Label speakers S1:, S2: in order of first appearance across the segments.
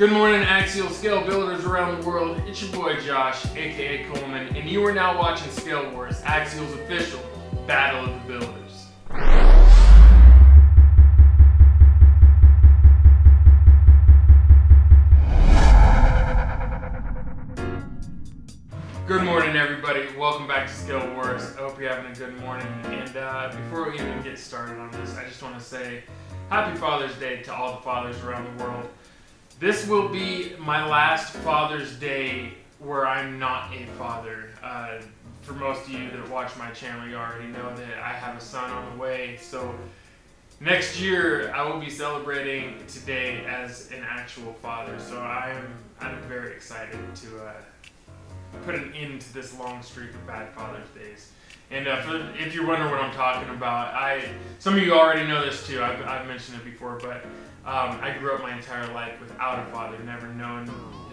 S1: Good morning, Axial Scale builders around the world. It's your boy Josh, aka Coleman, and you are now watching ScaleWars, Axial's official Battle of the Builders. Good morning, everybody. Welcome back to ScaleWars. I hope you're having a good morning. And before we even get started on this, I just want to say Happy Father's Day to all the fathers around the world. This will be my last Father's Day where I'm not a father. For most of you that watch my channel, you already know that I have a son on the way. So next year, I will be celebrating today as an actual father. So I'm very excited to put an end to this long streak of bad Father's Days. And if you're wondering what I'm talking about, some of you already know this too. I've mentioned it before, but I grew up my entire life without a father, never known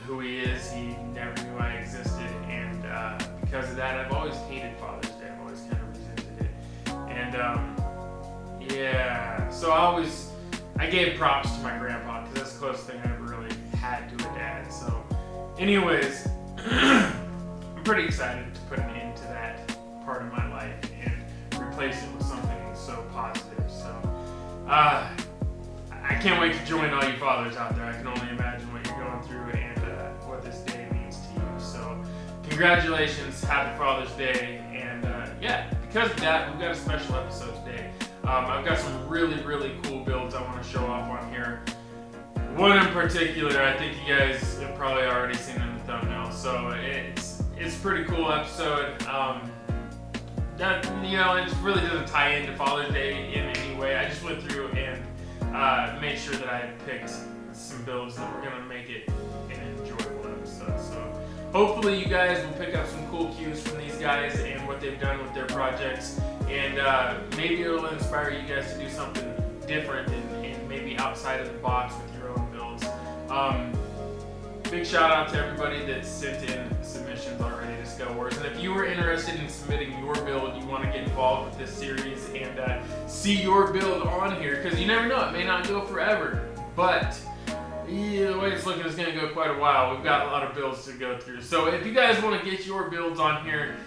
S1: who he is. He never knew I existed, and because of that, I've always hated Father's Day. I've always kind of resented it, and yeah. So I gave props to my grandpa because that's the closest thing I ever really had to a dad. So, anyways, I'm pretty excited to put an end to that part of my life and replace it with something so positive. So, I can't wait to join all you fathers out there. I can only imagine what you're going through and what this day means to you. So, congratulations, happy Father's Day, and yeah, because of that, we've got a special episode today. I've got some really, really cool builds I want to show off on here. One in particular, I think you guys have probably already seen in the thumbnail. So it's a pretty cool episode. It really doesn't tie into Father's Day in any way. I just went through and made sure that I had picked some builds that were going to make it an enjoyable episode. So hopefully you guys will pick up some cool cues from these guys and what they've done with their projects, and maybe it'll inspire you guys to do something different and maybe outside of the box with your own builds. Big shout out to everybody that sent in submissions already to ScaleWars. And if you were interested in submitting your build, you want to get involved with this series and see your build on here, because you never know, it may not go forever, but the way it's looking is going to go quite a while. We've got a lot of builds to go through. So if you guys want to get your builds on here,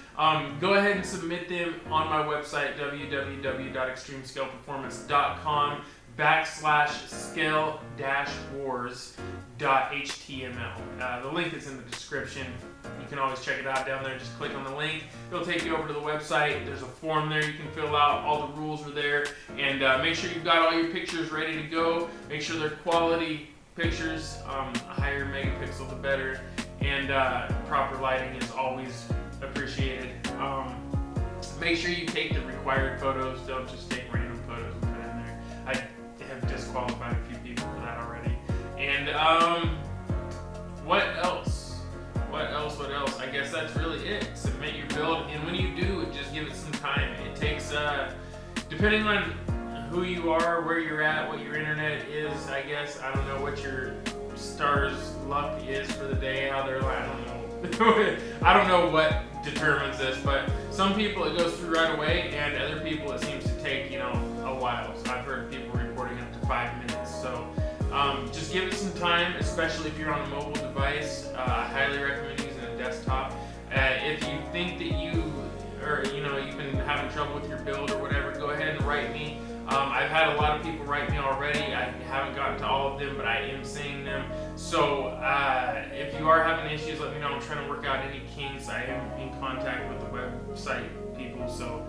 S1: go ahead and submit them on my website, www.extremescaleperformance.com /scale-wars.html. The link is in the description. You can always check it out down there. Just click on the link. It'll take you over to the website. There's a form there you can fill out. All the rules are there. And make sure you've got all your pictures ready to go. Make sure they're quality pictures. A higher megapixel, the better. And proper lighting is always appreciated. Make sure you take the required photos. Don't just take random photos and put in there. I have disqualified a few people for that already. And what else? I guess that's really it. Submit your build, and when you do, just give it some time. It takes, depending on who you are, where you're at, what your internet is, I guess. I don't know what your star's luck is for the day, how they're like, I don't know. I don't know what determines this, but some people it goes through right away, and other people it seems to take, a while. So I've heard people reporting up to 5 minutes. So just give it some time, especially if you're on a mobile device. I highly recommend using a desktop. If you think that you've been having trouble with your build or whatever, go ahead and write me. I've had a lot of people write me already. I haven't gotten to all of them, but I am seeing them. So if you are having issues, let me know. I'm trying to work out any kinks. I am in contact with the website people. So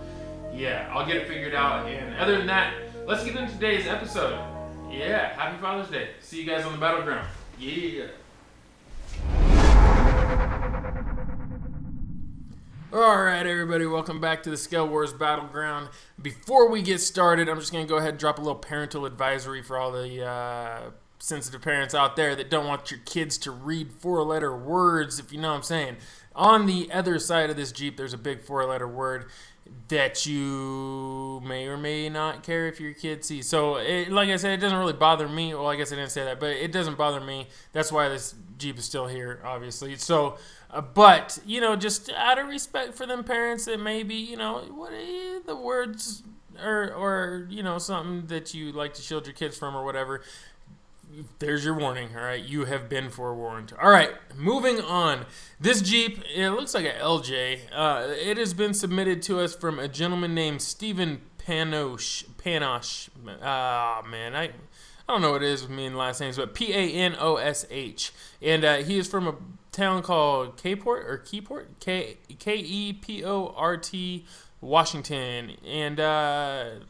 S1: yeah, I'll get it figured out. And other than that, let's get into today's episode. Yeah, happy Father's Day. See you guys on the battleground. Yeah. Alright everybody, welcome back to the ScaleWars Battleground. Before we get started, I'm just going to go ahead and drop a little parental advisory for all the sensitive parents out there that don't want your kids to read 4-letter words, if you know what I'm saying. On the other side of this Jeep, there's a big 4-letter word that you may or may not care if your kid sees. So, like I said, it doesn't really bother me. Well, I guess I didn't say that, but it doesn't bother me. That's why this Jeep is still here, obviously. So, but, just out of respect for them parents that maybe, what the words or something that you like to shield your kids from or whatever, there's your warning. All right, you have been forewarned. All right, moving on. This Jeep, it looks like an LJ. It has been submitted to us from a gentleman named Stephen Panosh. Ah, man, I don't know what it is with me and last names, but Panosh. And he is from a town called Keyport, Keport, Washington. And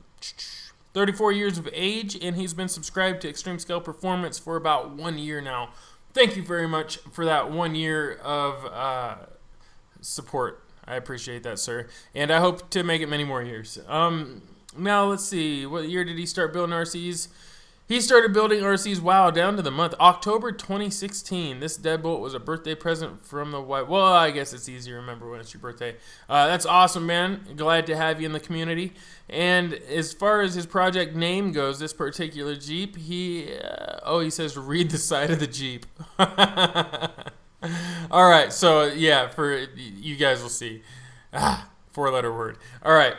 S1: 34 years of age, and he's been subscribed to Extreme Scale Performance for about 1 year now. Thank you very much for that 1 year of support. I appreciate that, sir. And I hope to make it many more years. Now, let's see. What year did he start building RCs? He started building RCs, wow, down to the month, October 2016. This deadbolt was a birthday present from the wife. Well, I guess it's easy to remember when it's your birthday. That's awesome, man. Glad to have you in the community. And as far as his project name goes, this particular Jeep, he says read the side of the Jeep. All right, so yeah, for you guys will see. 4-letter word. All right.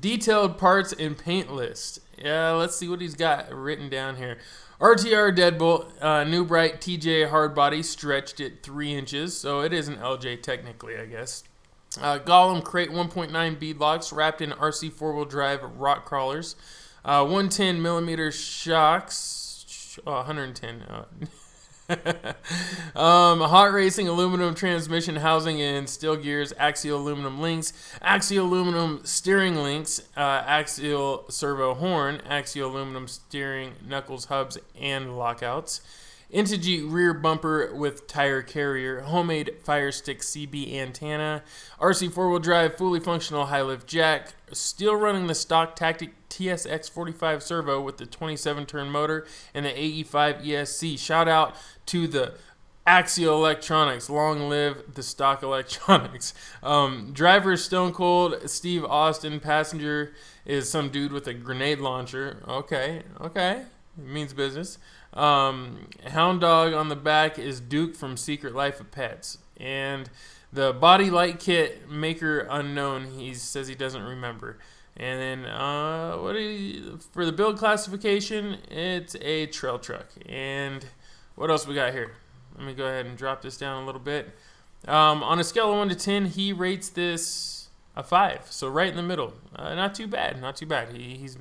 S1: Detailed parts and paint list. Yeah, let's see what he's got written down here. RTR deadbolt, new bright TJ hard body, stretched at 3 inches, so it is an LJ technically, I guess. Gollum crate 1.9 bead locks wrapped in RC 4-wheel drive rock crawlers. 110 millimeter shocks. 110. Hot racing aluminum transmission housing and steel gears, axial aluminum links, axial aluminum steering links, axial servo horn, axial aluminum steering knuckles, hubs, and lockouts. Integy rear bumper with tire carrier, homemade fire stick CB antenna, RC 4-wheel drive, fully functional high lift jack, still running the stock Tactic TSX45 servo with the 27-turn motor and the AE5 ESC. Shout out to the Axial Electronics. Long live the stock electronics. Driver Stone Cold Steve Austin. Passenger is some dude with a grenade launcher. Okay. It means business. Hound dog on the back is Duke from Secret Life of Pets. And the body light kit maker unknown. He says he doesn't remember. And then for the build classification, it's a trail truck. And what else we got here? Let me go ahead and drop this down a little bit. On a scale of 1 to 10, he rates this a 5. So right in the middle. Not too bad. He's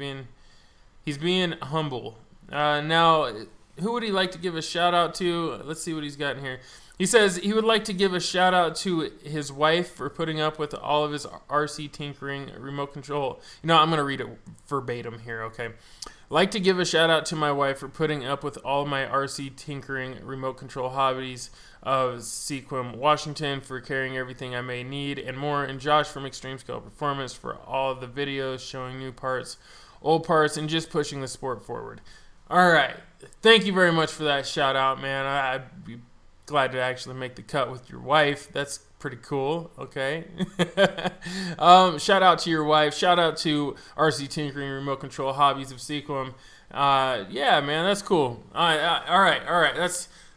S1: being humble. Now, who would he like to give a shout out to? Let's see what he's got in here. He says he would like to give a shout out to his wife for putting up with all of his RC tinkering, remote control. I'm going to read it verbatim here, okay? Like to give a shout out to my wife for putting up with all my RC tinkering, remote control hobbies of Sequim, Washington for carrying everything I may need and more, and Josh from Extreme Scale Performance for all of the videos showing new parts, old parts, and just pushing the sport forward. All right. Thank you very much for that shout out, man. I'd be glad to actually make the cut with your wife. That's pretty cool. Okay. Shout out to your wife. Shout out to RC Tinkering Remote Control Hobbies of Sequim. Yeah, man, that's cool. All right.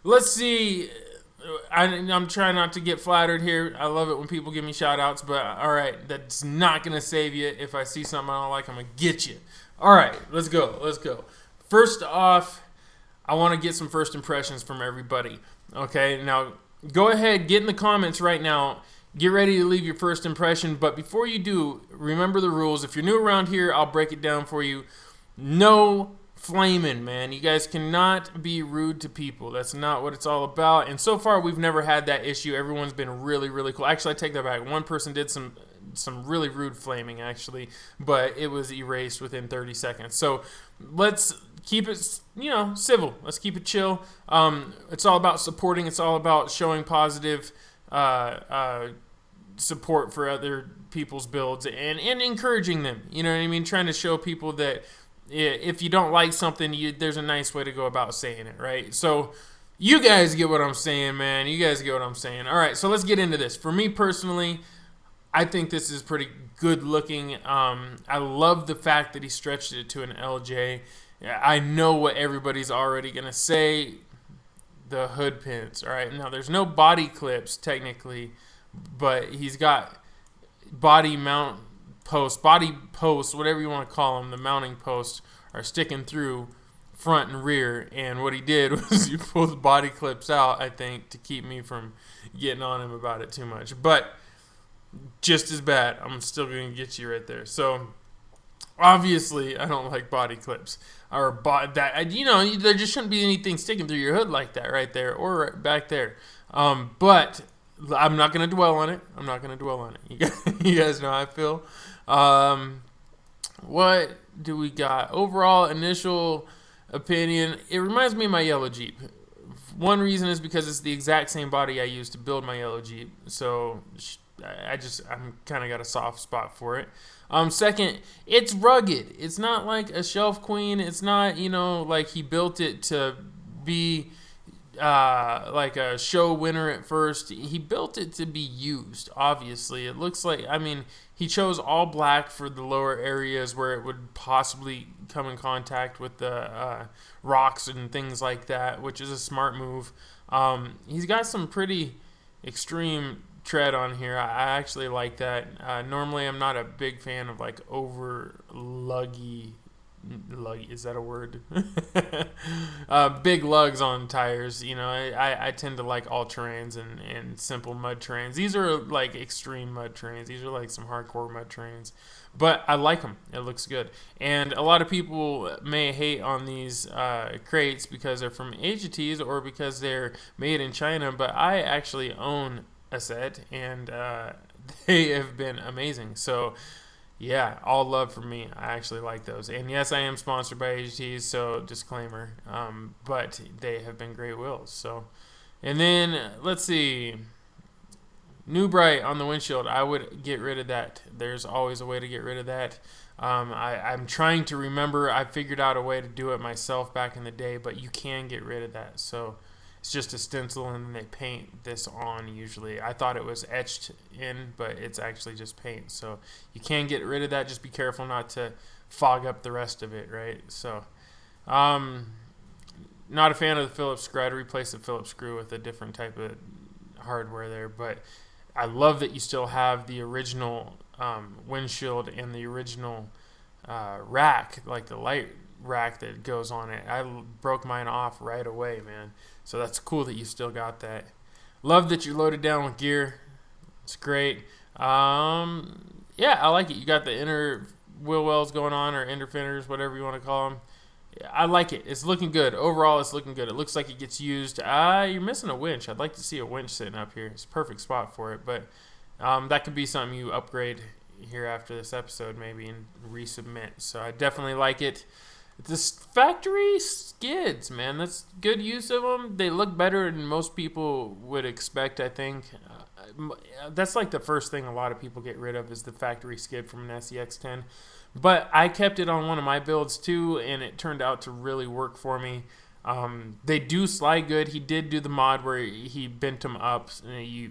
S1: Let's see. I'm trying not to get flattered here. I love it when people give me shout outs, but all right, that's not going to save you. If I see something I don't like, I'm going to get you. All right, let's go. First off, I want to get some first impressions from everybody. Okay, now go ahead, get in the comments right now. Get ready to leave your first impression. But before you do, remember the rules. If you're new around here, I'll break it down for you. No flaming, man. You guys cannot be rude to people. That's not what it's all about. And so far, we've never had that issue. Everyone's been really, really cool. Actually, I take that back. One person did some really rude flaming, actually, but it was erased within 30 seconds. So let's keep it, civil. Let's keep it chill. It's all about supporting. It's all about showing positive support for other people's builds and encouraging them. You know what I mean? Trying to show people that if you don't like something, there's a nice way to go about saying it, right? So you guys get what I'm saying, man. You guys get what I'm saying. All right, so let's get into this. For me personally, I think this is pretty good looking. I love the fact that he stretched it to an LJ. I know what everybody's already going to say. The hood pins, all right? Now, there's no body clips, technically, but he's got body posts, whatever you want to call them, the mounting posts are sticking through front and rear, and what he did was he pulled the body clips out, I think, to keep me from getting on him about it too much. But just as bad, I'm still going to get you right there. So obviously I don't like body clips, or that, you know, there just shouldn't be anything sticking through your hood like that right there or right back there. But I'm not going to dwell on it. You guys know how I feel. What do we got? Overall initial opinion, it reminds me of my yellow Jeep. One reason is because it's the exact same body I used to build my yellow Jeep, so I'm kind of got a soft spot for it. Second, it's rugged. It's not like a shelf queen. It's not, you know, like he built it to be like a show winner at first. He built it to be used, obviously. It looks like, I mean, he chose all black for the lower areas where it would possibly come in contact with the rocks and things like that, which is a smart move. He's got some pretty extreme tread on here. I actually like that. Normally I'm not a big fan of like over luggy, is that a word? Big lugs on tires. You know, I tend to like all terrains and simple mud terrains. These are like extreme mud terrains. These are like some hardcore mud terrains, but I like them. It looks good. And a lot of people may hate on these crates because they're from ATTs or because they're made in China, but I actually own a set, and they have been amazing. So yeah, all love from me. I actually like those. And yes, I am sponsored by ATTs, so disclaimer. But they have been great wheels. So, and then let's see, New Bright on the windshield. I would get rid of that. There's always a way to get rid of that. I'm trying to remember. I figured out a way to do it myself back in the day, but you can get rid of that. So it's just a stencil, and then they paint this on usually. I thought it was etched in, but it's actually just paint. So you can get rid of that. Just be careful not to fog up the rest of it, right? So not a fan of the Phillips screw. I'd replace the Phillips screw with a different type of hardware there. But I love that you still have the original windshield and the original rack, like the light rack that goes on it. I broke mine off right away, man. So that's cool that you still got that. Love that you're loaded down with gear. It's great. Yeah, I like it. You got the inner wheel wells going on, or inner fenders, whatever you want to call them. I like it. It's looking good. Overall, it's looking good. It looks like it gets used. You're missing a winch. I'd like to see a winch sitting up here. It's a perfect spot for it. But that could be something you upgrade here after this episode maybe and resubmit. So I definitely like it. This factory skids, man. That's good use of them. They look better than most people would expect, I think. That's like the first thing a lot of people get rid of is the factory skid from an SCX10. But I kept it on one of my builds too, and it turned out to really work for me. They do slide good. He did do the mod where he bent them up. You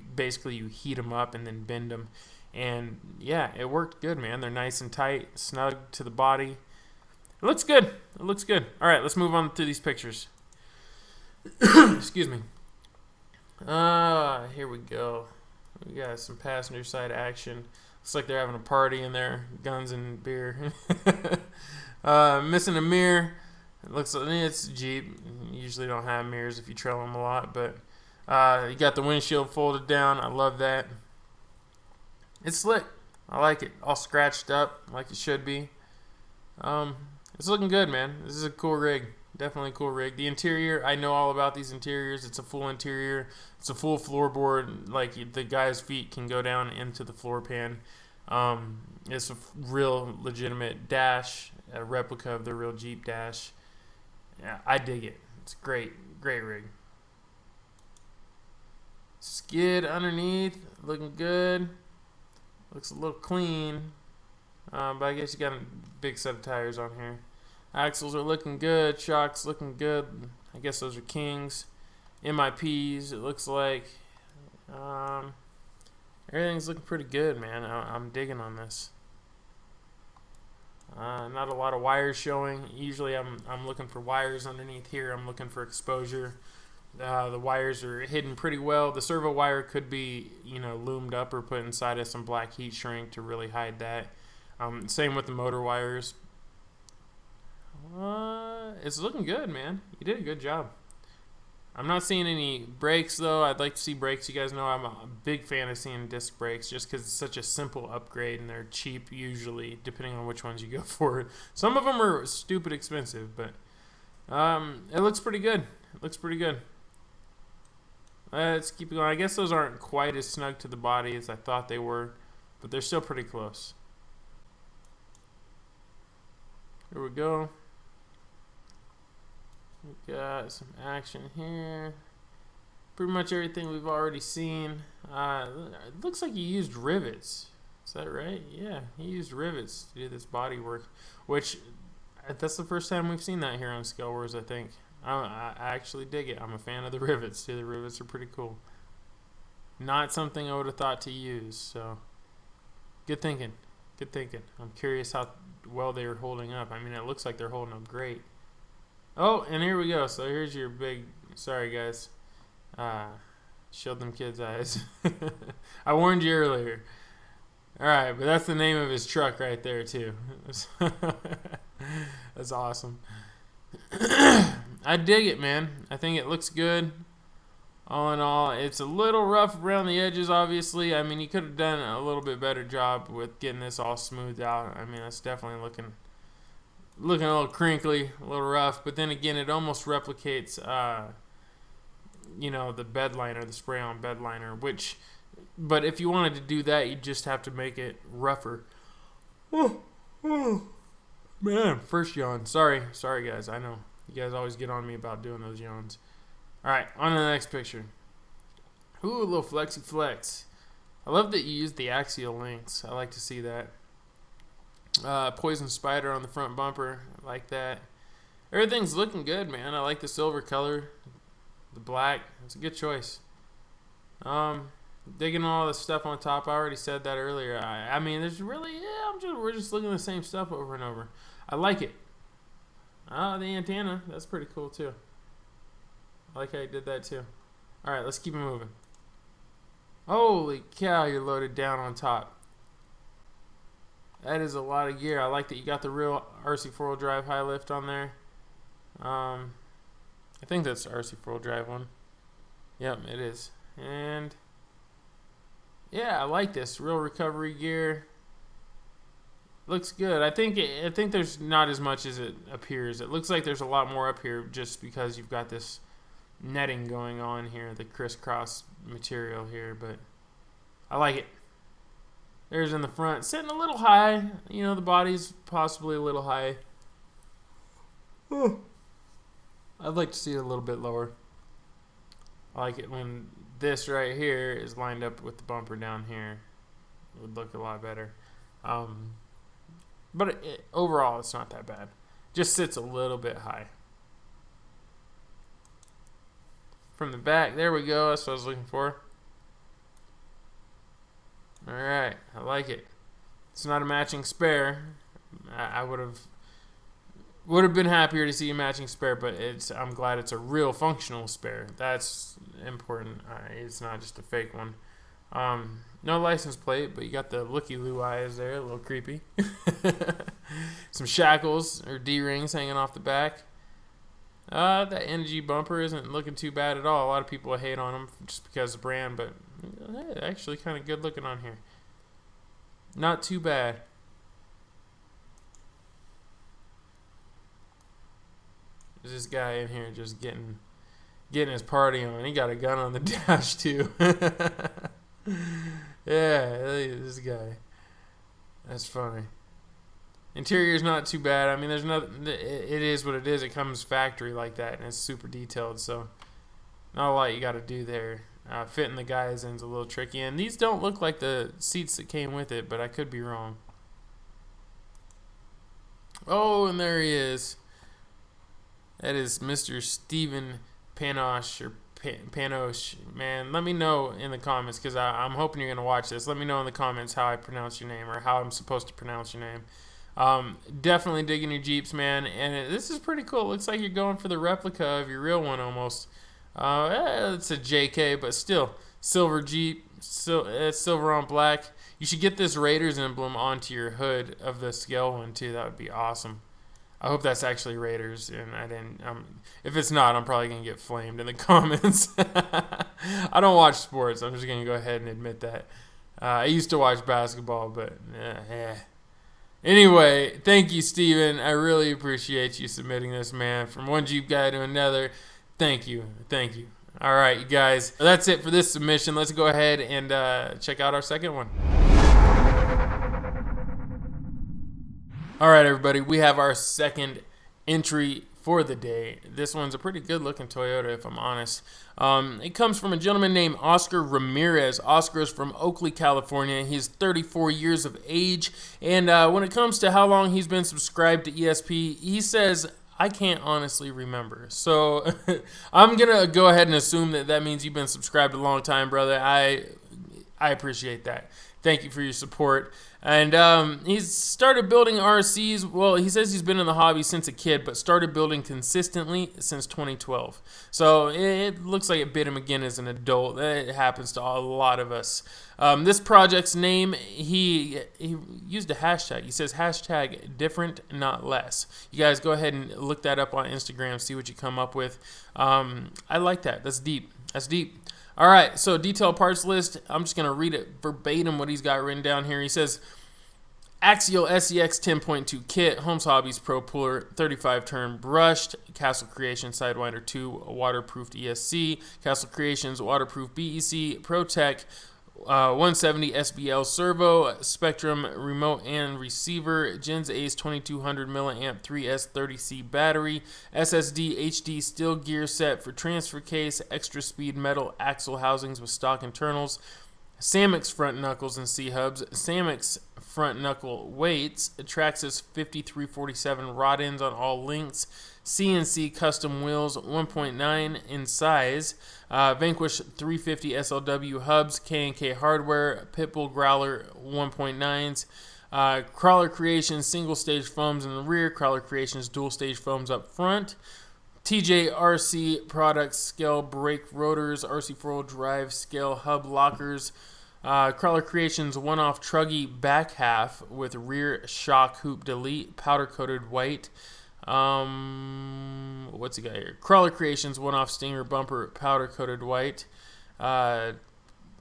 S1: heat them up and then bend them. And yeah, it worked good, man. They're nice and tight, snug to the body. It looks good. It looks good. All right, let's move on to these pictures. Excuse me. Here we go. We got some passenger side action. Looks like they're having a party in there. Guns and beer. Missing a mirror. It looks like it's a Jeep. You usually don't have mirrors if you trail them a lot, but you got the windshield folded down. I love that. It's slick. I like it. All scratched up like it should be. It's looking good, man. This is a cool rig. Definitely a cool rig. The interior, I know all about these interiors. It's a full interior. It's a full floorboard. Like, the guy's feet can go down into the floor pan. It's a real legitimate dash, a replica of the real Jeep dash. Yeah, I dig it. It's great. Great rig. Skid underneath. Looking good. Looks a little clean. But I guess you got a big set of tires on here. Axles are looking good. Shocks looking good. I guess those are Kings. MIPs, it looks like. Everything's looking pretty good, man. I'm digging on this. Not a lot of wires showing. Usually I'm looking for wires underneath here. I'm looking for exposure. The wires are hidden pretty well. The servo wire could be, loomed up or put inside of some black heat shrink to really hide that. Same with the motor wires.
S2: it's looking good, man. You did a good job. I'm not seeing any brakes, though. I'd like to see brakes. You guys know I'm a big fan of seeing disc brakes just because it's such a simple upgrade and they're cheap usually, depending on which ones you go for. Some of them are stupid expensive, but it looks pretty good. It looks pretty good. Let's keep going. I guess those aren't quite as snug to the body as I thought they were, but they're still pretty close. Here we go. We got some action here. Pretty much everything we've already seen. It looks like you used rivets. Is that right? Yeah, he used rivets to do this body work, which that's the first time we've seen that here on ScaleWars, I think. I actually dig it. I'm a fan of the rivets too. The rivets are pretty cool. Not something I would have thought to use, so good thinking. Good thinking. I'm curious how well they are holding up. I mean, it looks like they're holding up great. Oh, and here we go. So here's your big, sorry guys, showed them kids' eyes. I warned you earlier. Alright, but that's the name of his truck right there too. That's awesome. I dig it, man. I think it looks good. All in all, it's a little rough around the edges, obviously. I mean, you could have done a little bit better job with getting this all smoothed out. I mean, it's definitely looking a little crinkly, a little rough, but then again, it almost replicates, you know, the bed liner, the spray-on bed liner, which, but if you wanted to do that, you just have to make it rougher. Oh, man, first yawn. Sorry, guys. I know you guys always get on me about doing those yawns. All right, on to the next picture. Ooh, a little flexy flex. I love that you used the axial links. I like to see that. Poison spider on the front bumper. I like that. Everything's looking good, man. I like the silver color, the black. It's a good choice. Digging all the stuff on top. I already said that earlier. I mean, there's really, we're just looking at the same stuff over and over. I like it. The antenna. That's pretty cool too. I like how you did that too. All right, let's keep it moving. Holy cow, you're loaded down on top. That is a lot of gear. I like that you got the real RC 4-wheel drive high lift on there. I think that's the RC 4-wheel drive one. Yep, it is. And yeah, I like this real recovery gear. Looks good. I think there's not as much as it appears. It looks like there's a lot more up here just because you've got this netting going on here, the crisscross material here, but I like it. There's in the front, sitting a little high. You know, the body's possibly a little high. I'd like to see it a little bit lower. I like it when this right here is lined up with the bumper down here. It would look a lot better. But overall, it's not that bad. Just sits a little bit high. From the back, there we go. That's what I was looking for. Alright, I like it. It's not a matching spare. I would have been happier to see a matching spare, but I'm glad it's a real functional spare. That's important. It's not just a fake one. No license plate, but you got the looky-loo eyes there, a little creepy. Some shackles or D-rings hanging off the back. That NG bumper isn't looking too bad at all. A lot of people hate on them just because of the brand, but actually kind of good looking on here. Not too bad. There's this guy in here just getting his party on. He got a gun on the dash too. Yeah, this guy. That's funny. Interior's not too bad. I mean, there's nothing. It is what it is. It comes factory like that, and it's super detailed. So, not a lot you got to do there. Fitting the guys in's a little tricky, and these don't look like the seats that came with it, but I could be wrong. Oh, and there he is. That is Mr. Steven Panosh or Panosh. Man, let me know in the comments because I'm hoping you're gonna watch this. Let me know in the comments how I pronounce your name or how I'm supposed to pronounce your name. Definitely digging your Jeeps, man, and this is pretty cool. It looks like you're going for the replica of your real one almost. It's a JK, but still silver Jeep. It's silver on black. You should get this Raiders emblem onto your hood of the Scale one too. That would be awesome. I hope that's actually Raiders, and I didn't. If it's not, I'm probably gonna get flamed in the comments. I don't watch sports. I'm just gonna go ahead and admit that. I used to watch basketball, but Anyway, thank you, Steven. I really appreciate you submitting this, man. From one Jeep guy to another. Thank you. All right, you guys. That's it for this submission. Let's go ahead and check out our second one. All right, everybody, we have our second entry for the day. This one's a pretty good looking Toyota, if I'm honest. It comes from a gentleman named Oscar Ramirez. Oscar is from Oakley, California. He's 34 years of age. And when it comes to how long he's been subscribed to ESP, he says, I can't honestly remember. So I'm going to go ahead and assume that means you've been subscribed a long time, brother. I appreciate that. Thank you for your support. And he's started building RCs. Well, he says he's been in the hobby since a kid, but started building consistently since 2012. So it looks like it bit him again as an adult. It happens to a lot of us. This project's name, he used a hashtag. He says hashtag different, not less. You guys go ahead and look that up on Instagram, see what you come up with. I like that. That's deep. All right, so detailed parts list. I'm just going to read it verbatim what he's got written down here. He says, Axial SCX 10.2 kit, Holmes Hobbies Pro Puller, 35 turn brushed, Castle Creations Sidewinder 2 waterproofed ESC, Castle Creations waterproof BEC, ProTech 170 SBL servo, Spectrum remote and receiver, Gens Ace 2200 milliamp 3S30C battery, SSD HD steel gear set for transfer case, extra speed metal axle housings with stock internals, Samix front knuckles and C-hubs, Samix front knuckle weights, Traxxas 5347 rod ends on all links, CNC custom wheels 1.9 in size, Vanquish 350 SLW hubs, K&K hardware, Pitbull Growler 1.9s, Crawler Creations single stage foams in the rear, Crawler Creations dual stage foams up front, TJRC products, scale brake rotors, RC4 drive scale hub lockers, Crawler Creations one-off truggy back half with rear shock hoop delete, powder coated white. What's he got here? Crawler Creations one-off stinger bumper, powder coated white.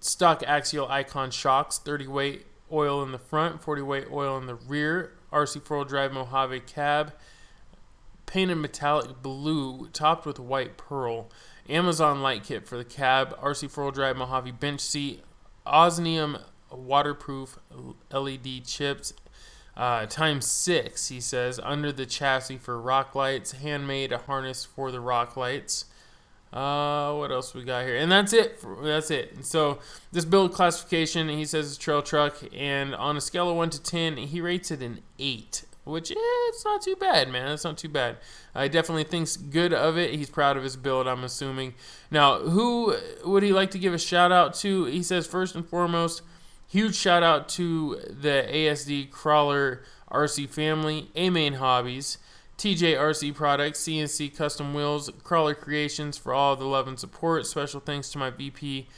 S2: Stock axial icon shocks, 30 weight oil in the front, 40 weight oil in the rear. RC4 drive Mojave cab, painted metallic blue, topped with white pearl. Amazon light kit for the cab. RC4 drive Mojave bench seat. Osmium waterproof LED chips. ×6, he says, under the chassis for rock lights. Handmade a harness for the rock lights. What else we got here? And that's it. And so this build classification, he says it's a trail truck, and on a scale of 1 to 10, he rates it an 8. Which, it's not too bad, man. It's not too bad. I definitely thinks good of it. He's proud of his build, I'm assuming. Now, who would he like to give a shout-out to? He says, first and foremost, huge shout-out to the ASD Crawler RC family, A-Main Hobbies, TJRC Products, CNC Custom Wheels, Crawler Creations for all the love and support. Special thanks to my VP,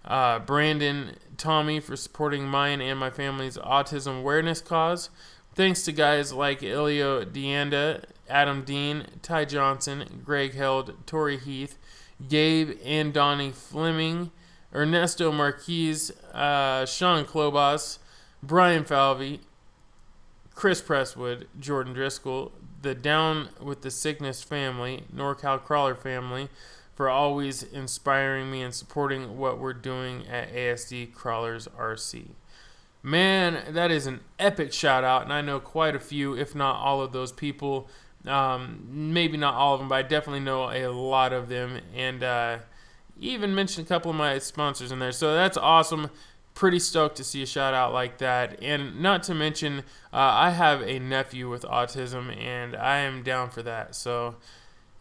S2: Brandon Tommy, for supporting mine and my family's autism awareness cause. Thanks to guys like ELLIOTT Deanda, Adam Dean, Ty Johnson, Greg Held, Tori Heath, Gabe and Donnie Fleming, Ernesto Marquez, Sean Klobos, Brian Falvey, Chris Presswood, Jordan Driscoll, the Down with the Sickness family, NorCal Crawler family, for always inspiring me and supporting what we're doing at ASD Crawlers RC. Man, that is an epic shout out, and I know quite a few, if not all of those people. Maybe not all of them, but I definitely know a lot of them, and even mentioned a couple of my sponsors in there. So that's awesome. Pretty stoked to see a shout out like that. And not to mention, I have a nephew with autism, and I am down for that. So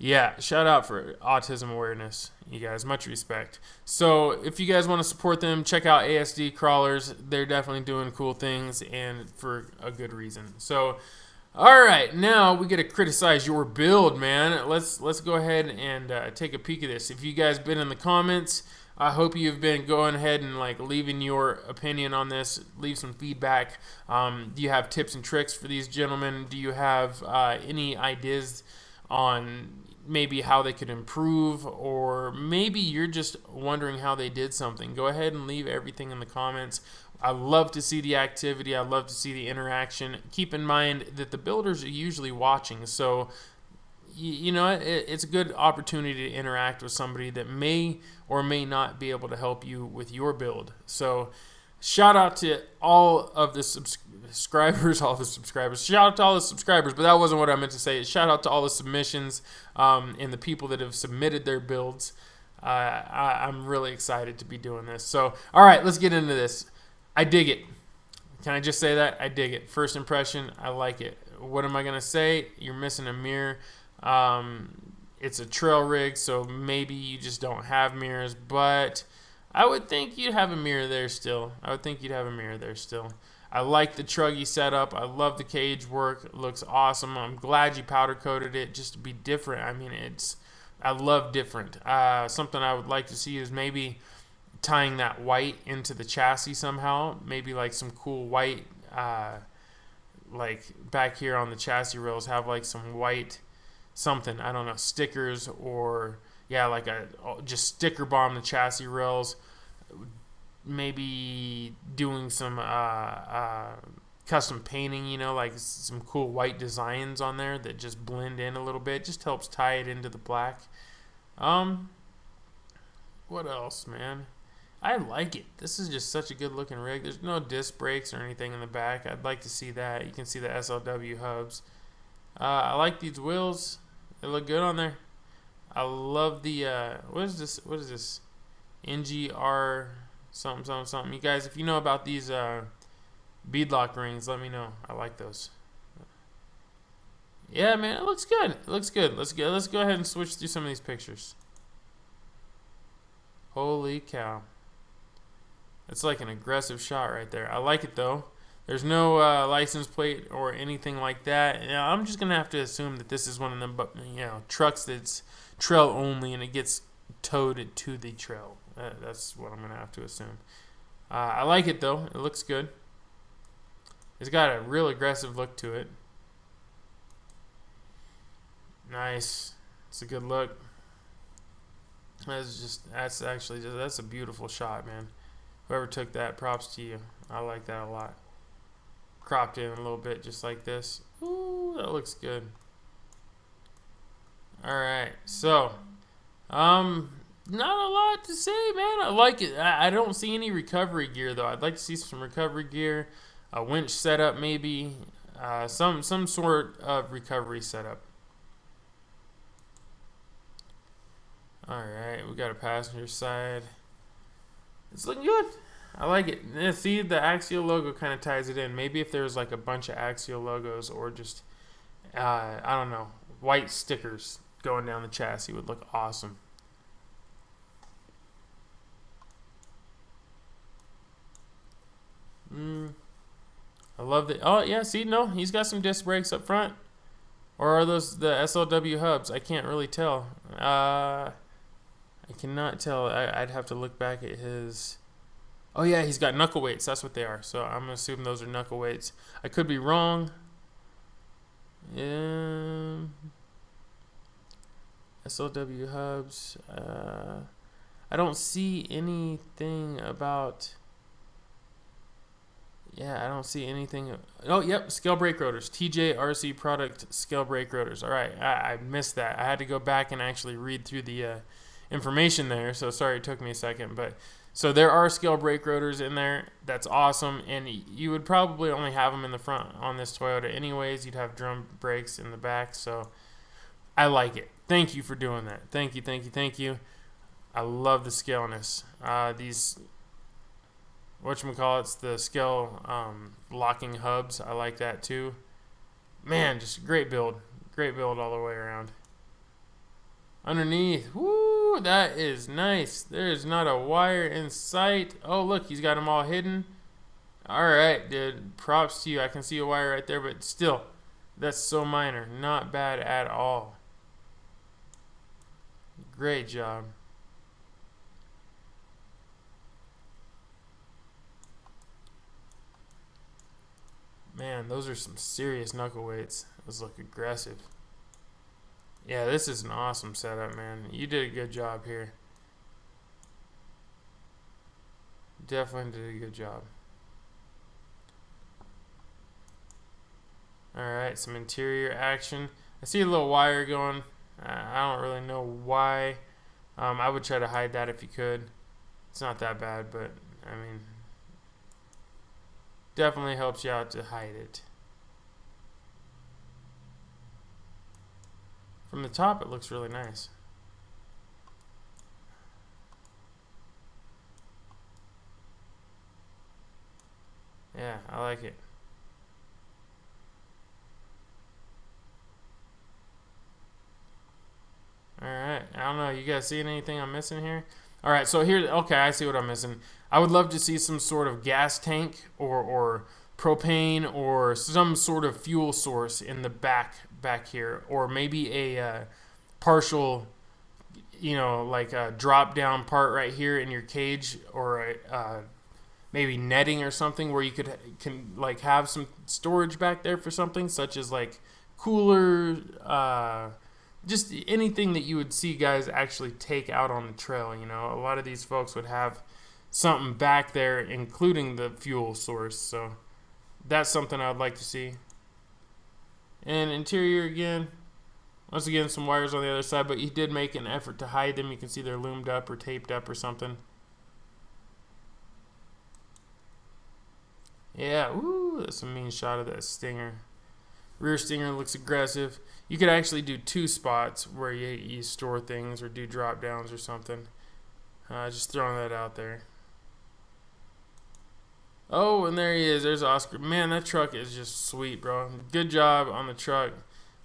S2: yeah, shout out for autism awareness, you guys. Much respect. So if you guys want to support them, check out ASD Crawlers. They're definitely doing cool things, and for a good reason. So, all right, now we get to criticize your build, man. Let's go ahead and take a peek at this. If you guys been in the comments, I hope you've been going ahead and like leaving your opinion on this. Leave some feedback. Do you have tips and tricks for these gentlemen? Do you have any ideas on maybe how they could improve, or maybe you're just wondering how they did something? Go ahead and leave everything in the comments. I love to see the activity. I love to see the interaction. Keep in mind that the builders are usually watching, so you know, it's a good opportunity to interact with somebody that may or may not be able to help you with your build. So shout out to all of the subscribers, Shout out to all the subscribers, but that wasn't what I meant to say. Shout out to all the submissions and the people that have submitted their builds. I'm really excited to be doing this. So, all right, let's get into this. I dig it. Can I just say that? I dig it. First impression, I like it. What am I going to say? You're missing a mirror. It's a trail rig, so maybe you just don't have mirrors, but I would think you'd have a mirror there still. I like the truggy setup. I love the cage work. It looks awesome. I'm glad you powder coated it just to be different. I mean, I love different. Something I would like to see is maybe tying that white into the chassis somehow. Maybe like some cool white, like back here on the chassis rails, have like some white something, I don't know, stickers, or yeah, like just sticker bomb the chassis rails. Maybe doing some custom painting, you know, like some cool white designs on there that just blend in a little bit, just helps tie it into the black. What else, man? I like it. This is just such a good looking rig. There's no disc brakes or anything in the back. I'd like to see that. You can see the SLW hubs. I like these wheels. They look good on there. I love the what is this? NGR something. You guys, if you know about these beadlock rings, let me know. I like those. Yeah, man, it looks good. Let's go ahead and switch through some of these pictures. Holy cow. It's like an aggressive shot right there. I like it though. There's no license plate or anything like that. You know, I'm just gonna have to assume that this is one of them, but you know, trucks that's trail only and it gets towed to the trail. That's what I'm gonna have to assume. I like it though. It looks good. It's got a real aggressive look to it. Nice. It's a good look. That's a beautiful shot, man. Whoever took that, props to you. I like that a lot. Cropped in a little bit just like this. Ooh, that looks good. Alright, so not a lot to say, man. I like it. I don't see any recovery gear though. I'd like to see some recovery gear, a winch setup maybe, some sort of recovery setup. Alright, we got a passenger side. It's looking good. I like it. Yeah, see, the Axial logo kind of ties it in. Maybe if there was like a bunch of Axial logos or just, I don't know, white stickers going down the chassis would look awesome. I love the, oh yeah, see, no, he's got some disc brakes up front. Or are those the SLW hubs? I can't really tell. I cannot tell. I'd have to look back at his... Oh yeah, he's got knuckle weights. That's what they are. So I'm gonna assume those are knuckle weights. I could be wrong. SLW hubs. I don't see anything about... Yeah, I don't see anything. Oh, yep, scale brake rotors. TJRC product scale brake rotors. All right, I missed that. I had to go back and actually read through the information there. So sorry it took me a second, but so there are scale brake rotors in there. That's awesome, and you would probably only have them in the front on this Toyota anyways. You'd have drum brakes in the back, so I like it. Thank you for doing that. Thank you. I love the scaleness. These whatchamacallits, the scale locking hubs, I like that too. Man, just a great build all the way around. Underneath, whoo, that is nice. There's not a wire in sight. Oh look, he's got them all hidden. Alright, dude, props to you. I can see a wire right there, but still, that's so minor. Not bad at all. Great job. Man, those are some serious knuckle weights. Those look aggressive. Yeah, this is an awesome setup, man. You did a good job here. Definitely did a good job. Alright, some interior action. I see a little wire going. I don't really know why. I would try to hide that if you could. It's not that bad, but I mean, definitely helps you out to hide it. From the top, it looks really nice. Yeah, I like it. Alright, I don't know. You guys seeing anything I'm missing here? Alright, so here, okay, I see what I'm missing. I would love to see some sort of gas tank or propane or some sort of fuel source in the back here. Or maybe a partial, you know, like a drop down part right here in your cage, or maybe netting or something where you can like have some storage back there for something, such as like cooler, just anything that you would see guys actually take out on the trail. You know, a lot of these folks would have something back there, including the fuel source. So that's something I'd like to see. And interior again, once again, some wires on the other side, but he did make an effort to hide them. You can see they're loomed up or taped up or something. Yeah, ooh, that's a mean shot of that stinger. Rear stinger looks aggressive. You could actually do 2 spots where you store things or do drop downs or something. Just throwing that out there. Oh, and there he is. There's Oscar. Man, that truck is just sweet, bro. Good job on the truck.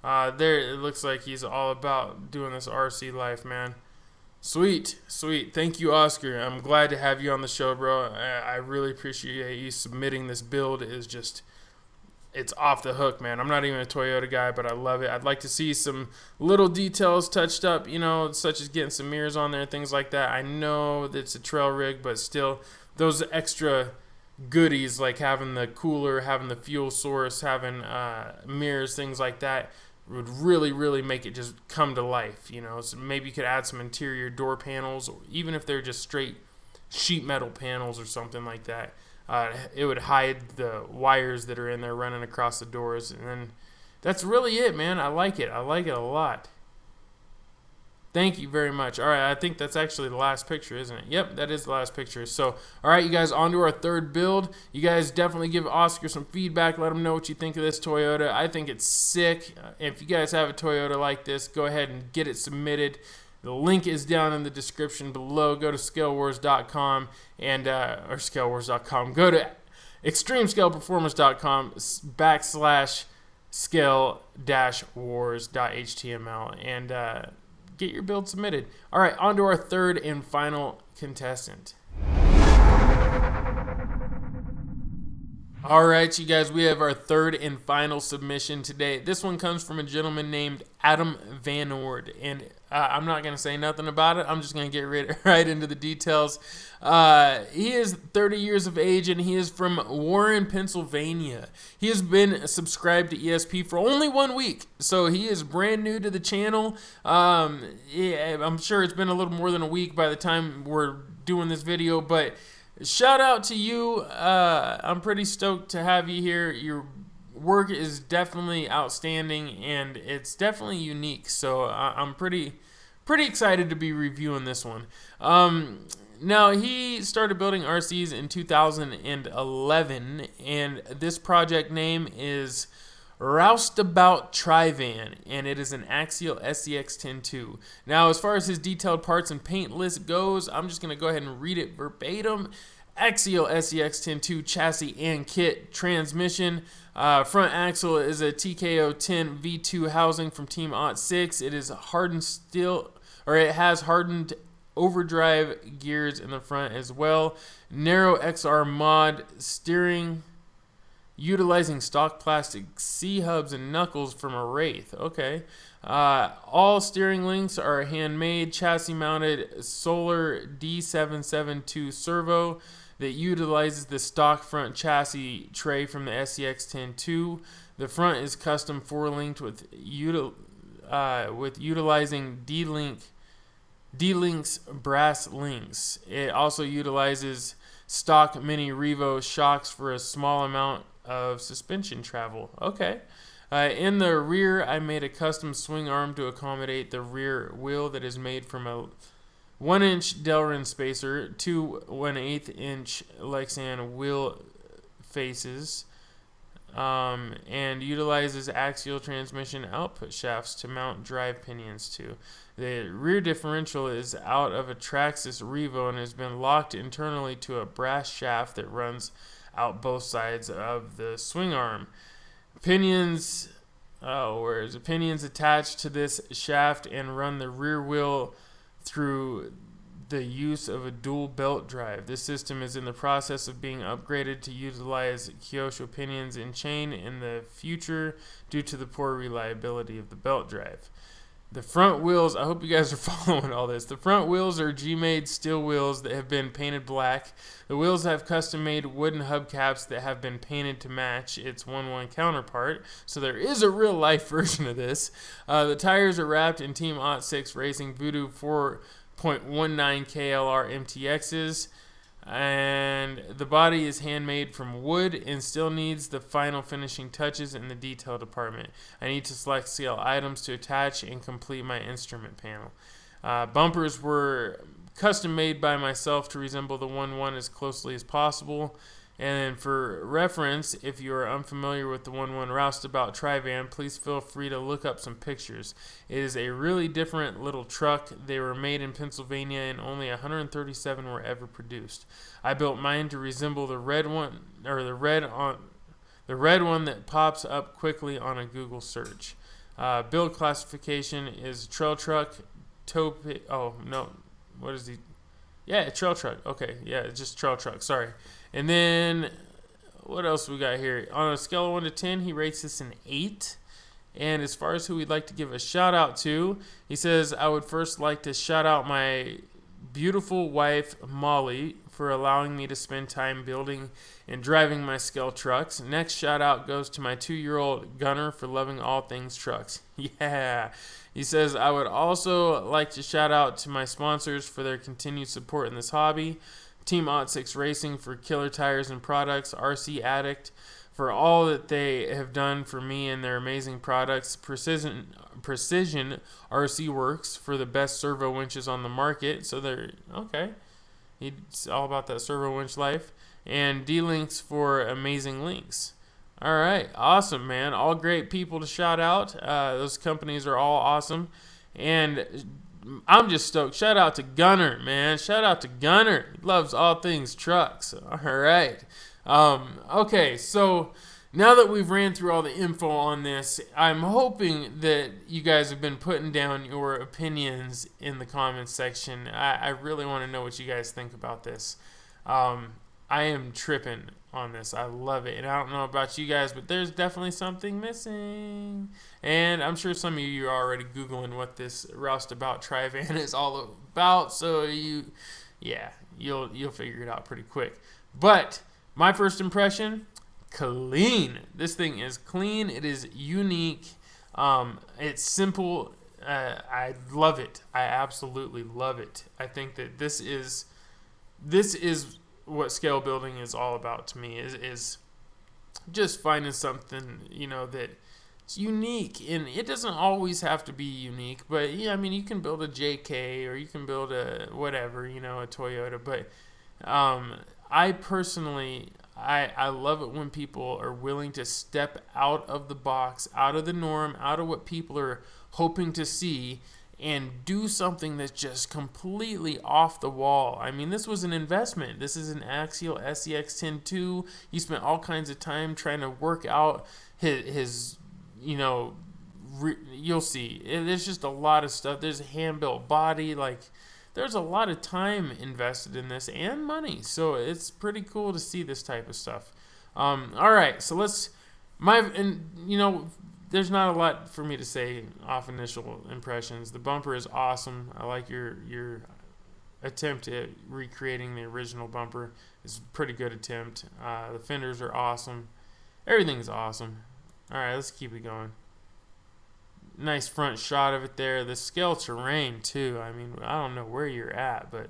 S2: There, it looks like he's all about doing this RC life, man. Sweet, sweet. Thank you, Oscar. I'm glad to have you on the show, bro. I really appreciate you submitting this build. It's off the hook, man. I'm not even a Toyota guy, but I love it. I'd like to see some little details touched up, you know, such as getting some mirrors on there and things like that. I know that it's a trail rig, but still, those extra goodies like having the cooler, having the fuel source, having mirrors, things like that would really, really make it just come to life, you know. So maybe you could add some interior door panels, or even if they're just straight sheet metal panels or something like that. It would hide the wires that are in there running across the doors. And then that's really it, man. I like it. I like it a lot. Thank you very much. All right, I think that's actually the last picture, isn't it? Yep, that is the last picture. So, all right, you guys, on to our third build. You guys definitely give Oscar some feedback. Let him know what you think of this Toyota. I think it's sick. If you guys have a Toyota like this, go ahead and get it submitted. The link is down in the description below. Go to ScaleWars.com and or ScaleWars.com. Go to ExtremeScale/Wars.html and get your build submitted. All right, on to our third and final contestant. All right, you guys, we have our third and final submission today. This one comes from a gentleman named Adam Van Ord, and I'm not going to say nothing about it. I'm just going to get right into the details. He is 30 years of age, and he is from Warren, Pennsylvania. He has been subscribed to ESP for only 1 week, so he is brand new to the channel. Yeah, I'm sure it's been a little more than a week by the time we're doing this video, but shout out to you. I'm pretty stoked to have you here. Your work is definitely outstanding, and it's definitely unique. So I'm pretty excited to be reviewing this one. Now, he started building RCs in 2011, and this project name is Roustabout Trivan, and it is an Axial SCX10 Now, as far as his detailed parts and paint list goes, I'm just going to go ahead and read it verbatim. Axial SCX10 chassis and kit, transmission. Front axle is a TKO10 V2 housing from Team ATT6. It is hardened steel, or it has hardened overdrive gears in the front as well. Narrow XR mod steering, utilizing stock plastic C-hubs and knuckles from a Wraith. Okay. All steering links are handmade. Chassis mounted Solar D772 servo. that utilizes the stock front chassis tray from the SCX10 The front is custom 4-linked with utilizing D-Link's brass links. It also utilizes stock mini Revo shocks for a small amount of suspension travel. Okay. In the rear, I made a custom swing arm to accommodate the rear wheel that is made from a 1-inch Delrin spacer, 2 1/8-inch Lexan wheel faces, and utilizes axial transmission output shafts to mount drive pinions to. The rear differential is out of a Traxxas Revo and has been locked internally to a brass shaft that runs out both sides of the swing arm. Pinions attached to this shaft and run the rear wheel through the use of a dual belt drive. This system is in the process of being upgraded to utilize Kyosho pinions and chain in the future due to the poor reliability of the belt drive. The front wheels, I hope you guys are following all this. The front wheels are G-made steel wheels that have been painted black. The wheels have custom-made wooden hubcaps that have been painted to match its 1/1 counterpart. So there is a real-life version of this. The tires are wrapped in Team ATT6 Racing Voodoo 4.19 KLR MTXs. And the body is handmade from wood and still needs the final finishing touches in the detail department. I need to select scale items to attach and complete my instrument panel. Bumpers were custom made by myself to resemble the 1/1 as closely as possible. And for reference, if you are unfamiliar with the 1/1 Roustabout Tri-Van, please feel free to look up some pictures. It is a really different little truck. They were made in Pennsylvania and only 137 were ever produced. I built mine to resemble the red one, or the red one that pops up quickly on a Google search. Build classification is trail truck, trail truck. Okay, yeah, it's just trail truck. Sorry. And then, what else we got here? On a scale of 1 to 10, he rates this an 8. And as far as who we'd like to give a shout out to, he says, I would first like to shout out my beautiful wife, Molly, for allowing me to spend time building and driving my scale trucks. Next shout out goes to my 2-year-old Gunner for loving all things trucks. Yeah. He says, I would also like to shout out to my sponsors for their continued support in this hobby. Team ATT6 Racing for killer tires and products, RC Addict for all that they have done for me and their amazing products, Precision RC Works for the best servo winches on the market. So they're okay. It's all about that servo winch life. And D-Links for amazing links. All right, awesome, man. All great people to shout out. Those companies are all awesome. And I'm just stoked. Shout out to Gunner, man. Shout out to Gunner. He loves all things trucks. All right. Okay, so now that we've ran through all the info on this, I'm hoping that you guys have been putting down your opinions in the comments section. I really want to know what you guys think about this. I am tripping on this. I love it. And I don't know about you guys, but there's definitely something missing. And I'm sure some of you are already Googling what this Roustabout Tri-Van is all about. So you'll figure it out pretty quick. But my first impression, clean. This thing is clean. It is unique. It's simple. I love it. I absolutely love it. I think that this is what scale building is all about to me, is just finding something, that it's unique. And it doesn't always have to be unique, but yeah, I mean, you can build a JK or you can build a whatever, a Toyota. But I personally, I love it when people are willing to step out of the box, out of the norm, out of what people are hoping to see, and do something that's just completely off the wall. I mean, this was an investment. This is an Axial SCX10 He spent all kinds of time trying to work out his you'll see. There's just a lot of stuff. There's a hand-built body. There's a lot of time invested in this and money. So it's pretty cool to see this type of stuff. All right, so there's not a lot for me to say off initial impressions. The bumper is awesome. I like your attempt at recreating the original bumper. It's a pretty good attempt. The fenders are awesome. Everything's awesome. All right, let's keep it going. Nice front shot of it there. The scale terrain too. I mean, I don't know where you're at, but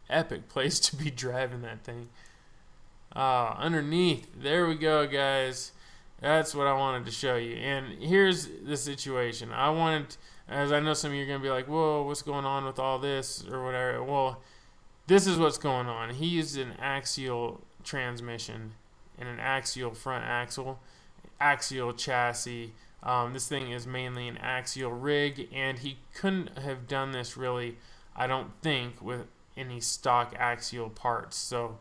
S2: epic place to be driving that thing. Underneath, there we go, guys. That's what I wanted to show you. And here's the situation. I wanted, as I know some of you are going to be like, whoa, what's going on with all this or whatever. Well, this is what's going on. He used an axial transmission and an axial front axle, axial chassis. This thing is mainly an axial rig, and he couldn't have done this really, I don't think, with any stock axial parts. So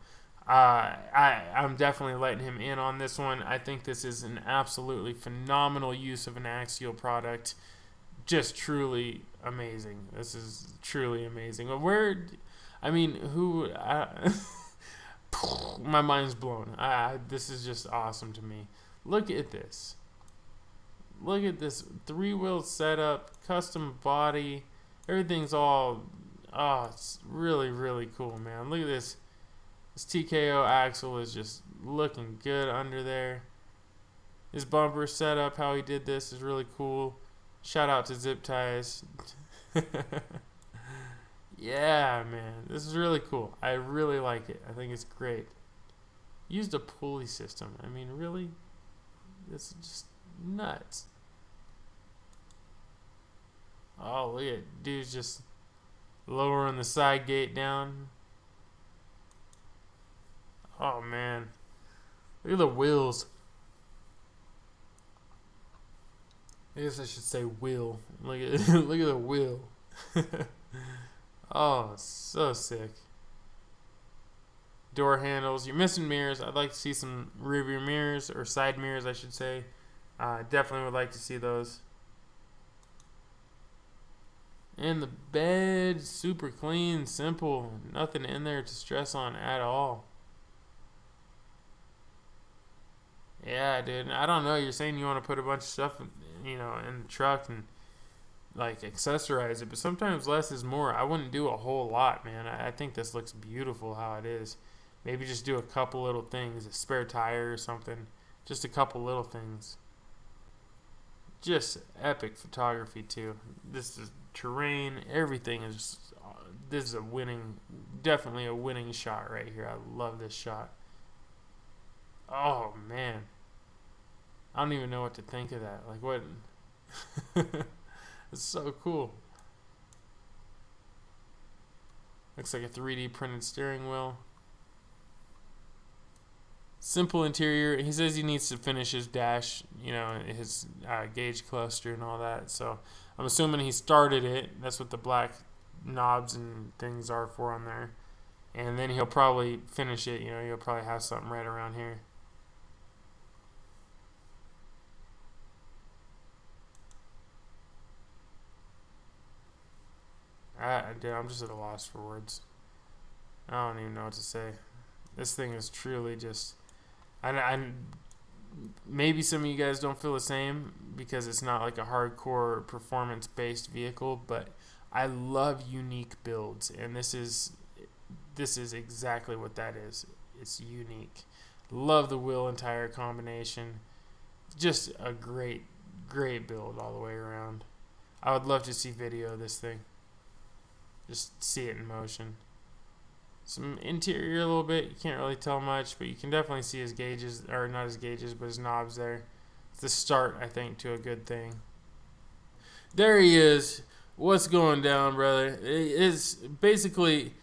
S2: I'm definitely letting him in on this one. I think this is an absolutely phenomenal use of an axial product. Just truly amazing. This is truly amazing. My mind's blown. This is just awesome to me. Look at this. Look at this 3-wheel setup, custom body. Everything's all, it's really, really cool, man. Look at this. This TKO axle is just looking good under there. His bumper setup, how he did this is really cool. Shout out to Zip Ties. Yeah, man. This is really cool. I really like it. I think it's great. Used a pulley system. I mean, really? This is just nuts. Oh, look at dude's just lowering the side gate down. Oh, man. Look at the wheels. I guess I should say wheel. Look at look at the wheel. Oh, so sick. Door handles. You're missing mirrors. I'd like to see some rear view mirrors, or side mirrors, I should say. Definitely would like to see those. And the bed, super clean, simple. Nothing in there to stress on at all. Yeah, dude. I don't know. You're saying you want to put a bunch of stuff, in the truck and like accessorize it, but sometimes less is more. I wouldn't do a whole lot, man. I think this looks beautiful how it is. Maybe just do a couple little things, a spare tire or something. Just a couple little things. Just epic photography too. This is terrain. Everything is. This is definitely a winning shot right here. I love this shot. Oh man, I don't even know what to think of that. Like what? It's so cool. Looks like a 3D printed steering wheel. Simple interior. He says he needs to finish his dash, his gauge cluster and all that. So I'm assuming he started it. That's what the black knobs and things are for on there. And then he'll probably finish it. He'll probably have something right around here. Dude, I'm just at a loss for words. I don't even know what to say. This thing is truly just... maybe some of you guys don't feel the same because it's not like a hardcore performance-based vehicle, but I love unique builds, and this is exactly what that is. It's unique. Love the wheel and tire combination. Just a great build all the way around. I would love to see video of this thing. Just see it in motion. Some interior a little bit. You can't really tell much, but you can definitely see his gauges, or not his gauges, but his knobs there. It's the start, I think, to a good thing. There he is. What's going down, brother? It is basically...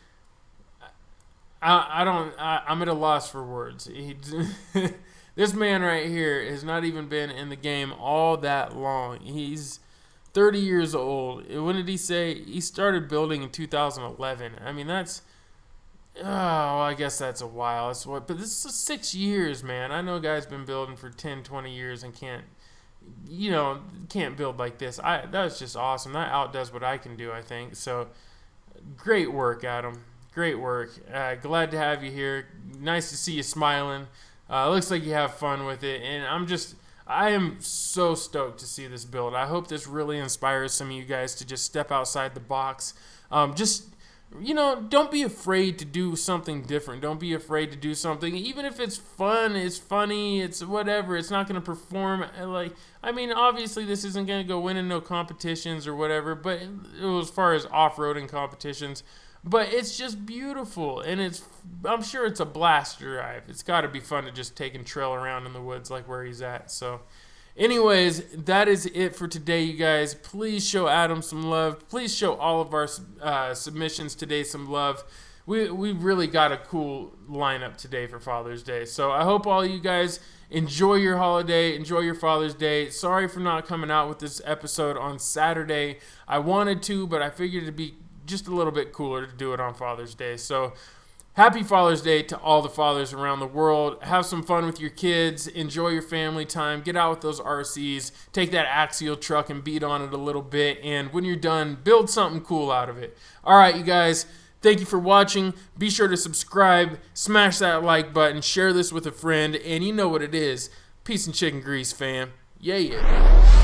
S2: I'm at a loss for words. This man right here has not even been in the game all that long. He's 30 years old. When did he say? He started building in 2011. I mean, that's... I guess that's a while. But this is 6 years, man. I know guys been building for 10, 20 years and can't build like this. That's just awesome. That outdoes what I can do, I think. So, great work, Adam. Great work. Glad to have you here. Nice to see you smiling. Looks like you have fun with it. And I am so stoked to see this build. I hope this really inspires some of you guys to just step outside the box. Just don't be afraid to do something different. Don't be afraid to do something, even if it's fun, it's funny, it's whatever. It's not going to perform obviously this isn't going to go winning no competitions or whatever, but as far as off-roading competitions, but it's just beautiful, and I'm sure it's a blast to drive. It's got to be fun to just take and trail around in the woods like where he's at. So anyways, that is it for today, you guys. Please show Adam some love. Please show all of our submissions today some love. We really got a cool lineup today for Father's Day. So I hope all you guys enjoy your holiday, enjoy your Father's Day. Sorry for not coming out with this episode on Saturday. I wanted to, but I figured it'd be just a little bit cooler to do it on Father's Day. So happy Father's Day to all the fathers around the world. Have some fun with your kids. Enjoy your family time. Get out with those RCs. Take that Axial truck and beat on it a little bit. And when you're done, build something cool out of it. All right, you guys. Thank you for watching. Be sure to subscribe. Smash that like button. Share this with a friend. And you know what it is. Peace and chicken grease, fam. Yeah.